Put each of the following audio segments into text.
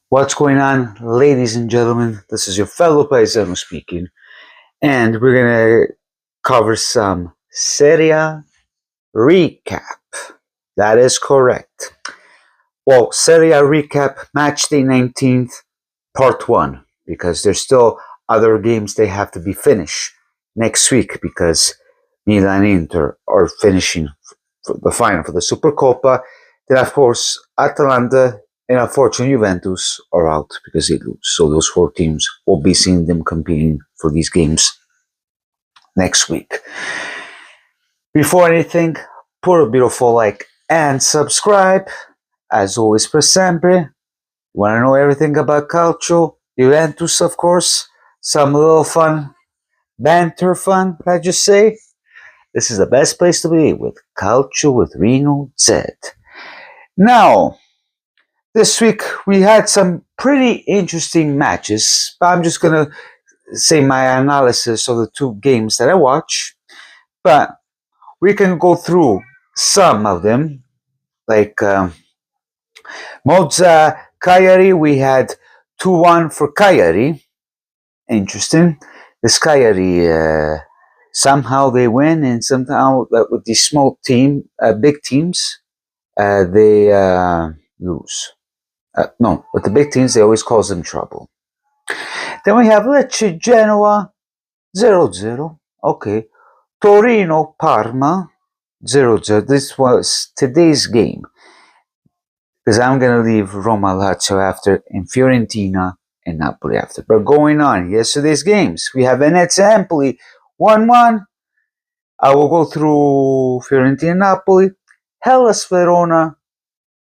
What's going on, ladies and gentlemen? This is your fellow paisano speaking, and we're gonna cover some Serie A recap. That is correct. Well, Serie A recap, match day 19th, part 1, because there's still other games they have to be finished next week because Milan and Inter are finishing for the final for the Supercoppa. Then, of course, Atalanta and unfortunately Juventus are out because they lose. So those four teams will be seeing them competing for these games next week. Before anything, put a beautiful like and subscribe. As always, per sempre. You want to know everything about Calcio, Juventus, of course. Some little fun, banter fun, I just say. This is the best place to be with Calcio with Reno Z. Now, this week we had some pretty interesting matches, but I'm just gonna say my analysis of the two games that I watched. But we can go through some of them, like Monza Cagliari. We had 2-1 for Cagliari. Interesting. This Cagliari somehow they win, and somehow with these small big teams, they lose. No, with the big teams, they always cause them trouble. Then we have Lecce Genoa 0-0. Okay. Torino Parma 0-0. This was today's game because I'm going to leave Roma Lazio after and Fiorentina and Napoli after. But going on yesterday's games, we have Venezia Empoli 1-1. I will go through Fiorentina Napoli. Hellas Verona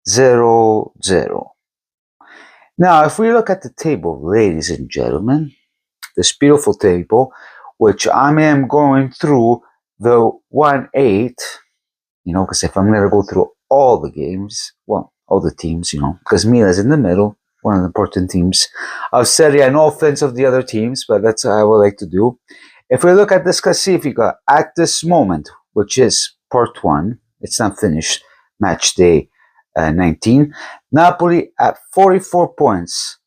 0-0. Now, if we look at the table, ladies and gentlemen, this beautiful table, which I am going through the 1-8, because if I'm going to go through all the games, well, all the teams, because Milan's in the middle, one of the important teams of Serie A, no offense of the other teams, but that's what I would like to do. If we look at this Classifica at this moment, which is part 1, it's not finished, match day 19. Napoli at 44 points.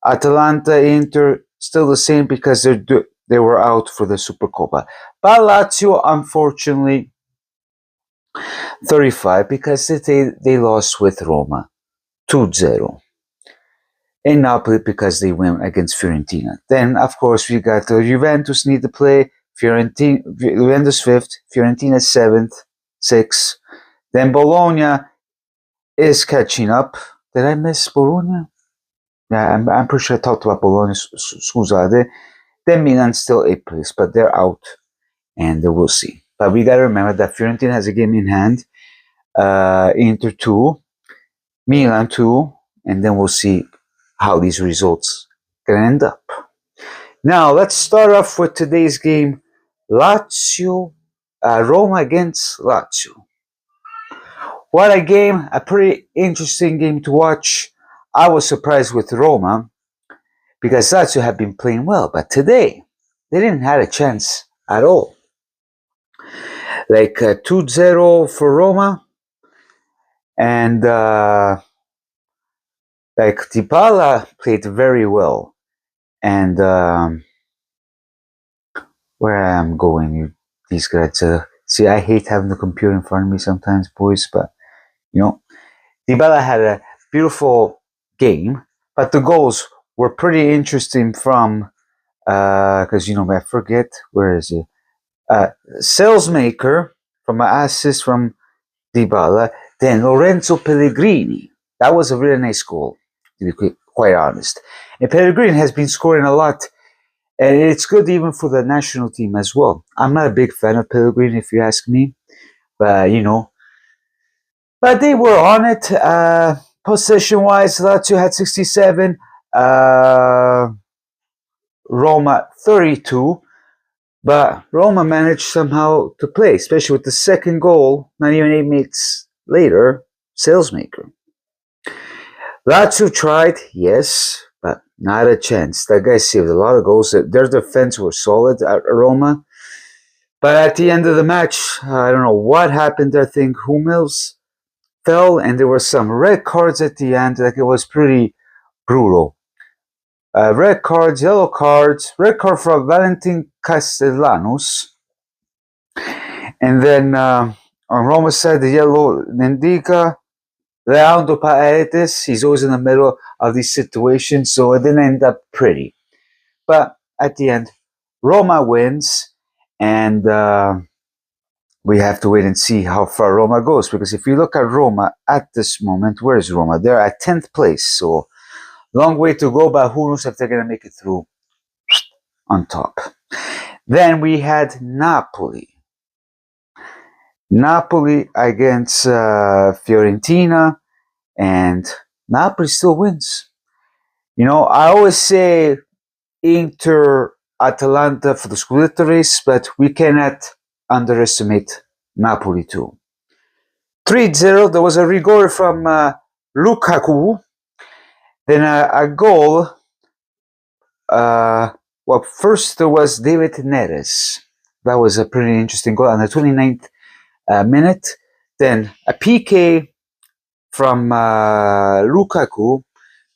Atalanta, Inter still the same because they were out for the Supercoppa. But Lazio, unfortunately, 35 because they lost with Roma 2-0. And Napoli because they win against Fiorentina. Then, of course, we got Juventus need to play Juventus 5th, Fiorentina 7th, 6th. Then Bologna is catching up. Did I miss Bologna? Yeah, I'm pretty sure I talked about Bologna. Scusate. Then Milan still 8th place, but they're out, and we'll see. But we gotta remember that Fiorentina has a game in hand. Inter 2, Milan 2, and then we'll see how these results can end up. Now let's start off with today's game: Lazio, Roma against Lazio. What a game! A pretty interesting game to watch. I was surprised with Roma because Lazio had been playing well, but today they didn't have a chance at all. Like 2-0 for Roma, and like Dybala played very well. And where I am going, these guys. See, I hate having the computer in front of me sometimes, boys, but Dybala had a beautiful game, but the goals were pretty interesting from, because, I forget, where is it? Salesmaker from an assist from Dybala, then Lorenzo Pellegrini. That was a really nice goal, to be quite honest. And Pellegrini has been scoring a lot, and it's good even for the national team as well. I'm not a big fan of Pellegrini, if you ask me, but, but they were on it. Possession-wise, Lazio had 67, Roma 32, but Roma managed somehow to play, especially with the second goal, not even 8 minutes later, Salesmaker. Lazio tried, yes, but not a chance. That guy saved a lot of goals. Their defense were solid at Roma. But at the end of the match, I don't know what happened. I think Hummels fell, and there were some red cards at the end. Like, it was pretty brutal. Red cards, yellow cards, red card for Valentin Castellanos. And then on Roma's side, the yellow Nendica, Leandro Paredes. He's always in the middle of these situations, so it didn't end up pretty. But at the end, Roma wins, and we have to wait and see how far Roma goes. Because if you look at Roma at this moment, where is Roma? They're at 10th place, so long way to go, but who knows if they're going to make it through on top. Then we had Napoli. Napoli against Fiorentina, and Napoli still wins. You know, I always say Inter Atalanta for the Scudetto race, but we cannot underestimate Napoli too. 3-0, there was a rigore from Lukaku, then a goal. Well, first there was David Neres. That was a pretty interesting goal on the 29th minute. Then a PK from Lukaku.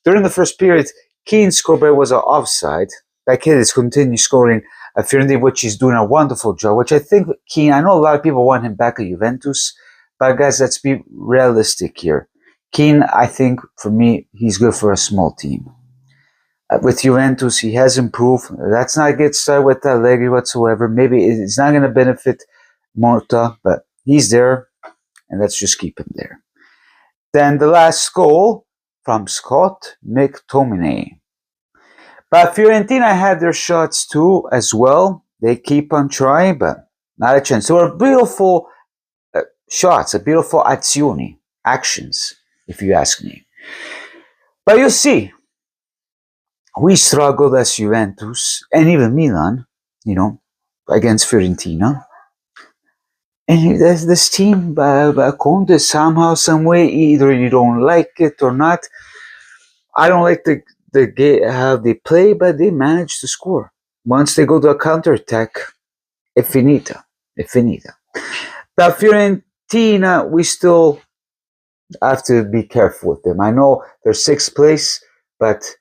During the first period, Keane scored, but it was an offside. That kid is continuing scoring at Fiorentina, which he's doing a wonderful job. Which I think Keane, I know a lot of people want him back at Juventus, but guys, let's be realistic here. Keane, I think, for me, he's good for a small team. With Juventus, he has improved. Let's not get started with Allegri whatsoever. Maybe it's not going to benefit Morta, but he's there, and let's just keep him there. Then the last goal from Scott McTominay. But Fiorentina had their shots too, as well. They keep on trying, but not a chance. There were beautiful shots, a beautiful azioni, actions, if you ask me. But you see, we struggled as Juventus and even Milan, you know, against Fiorentina. And there's this team, Conte, somehow, some way, either you don't like it or not. I don't like the game, how they play, but they manage to score. Once they go to a counterattack, è finita. But Fiorentina, we still have to be careful with them. I know they're 6th place, but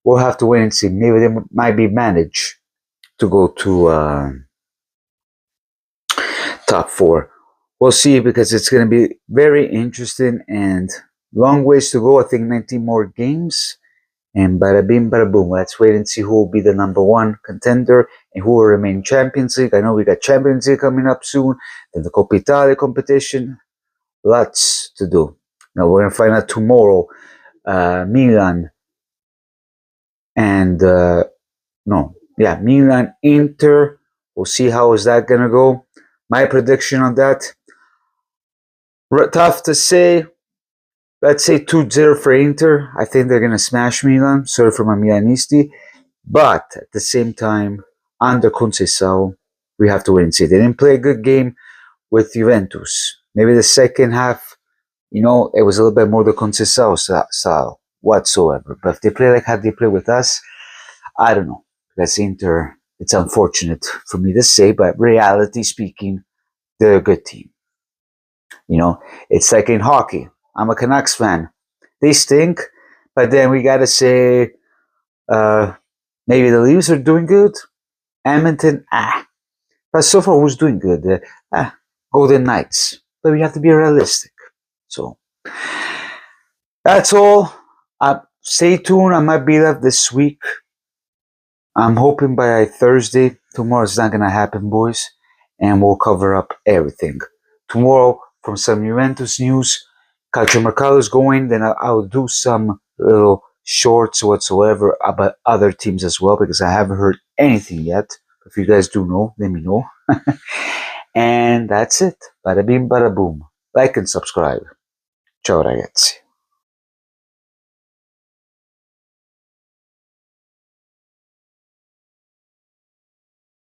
we'll have to wait and see. Maybe they might be managed to go to top 4. We'll see, because it's going to be very interesting and long ways to go. I think 19 more games. And bada bing, bada boom. Let's wait and see who will be the number 1 contender and who will remain Champions League. I know we got Champions League coming up soon. Then the Coppa Italia competition. Lots to do. Now we're going to find out tomorrow. Milan and Milan Inter. We'll see how is that going to go. My prediction on that, tough to say. Let's say 2-0 for Inter. I think they're going to smash Milan. Sorry for my Milanisti. But at the same time, under Conceição, we have to wait and see. They didn't play a good game with Juventus. Maybe the second half, you know, it was a little bit more the Conceição style whatsoever. But if they play like how they play with us, I don't know. That's Inter. It's unfortunate for me to say, but reality speaking, they're a good team. You know, it's like in hockey. I'm a Canucks fan. They stink, but then we got to say maybe the Leafs are doing good. Edmonton, But so far, who's doing good? Golden Knights. But we have to be realistic. So that's all. Stay tuned. I might be left this week. I'm hoping by Thursday. Tomorrow's not going to happen, boys. And we'll cover up everything. Tomorrow, from some Juventus news, Calcio Mercato is going. Then I'll do some little shorts whatsoever about other teams as well, because I haven't heard anything yet. If you guys do know, let me know. And that's it. Bada bing, bada boom. Like and subscribe. Ciao ragazzi.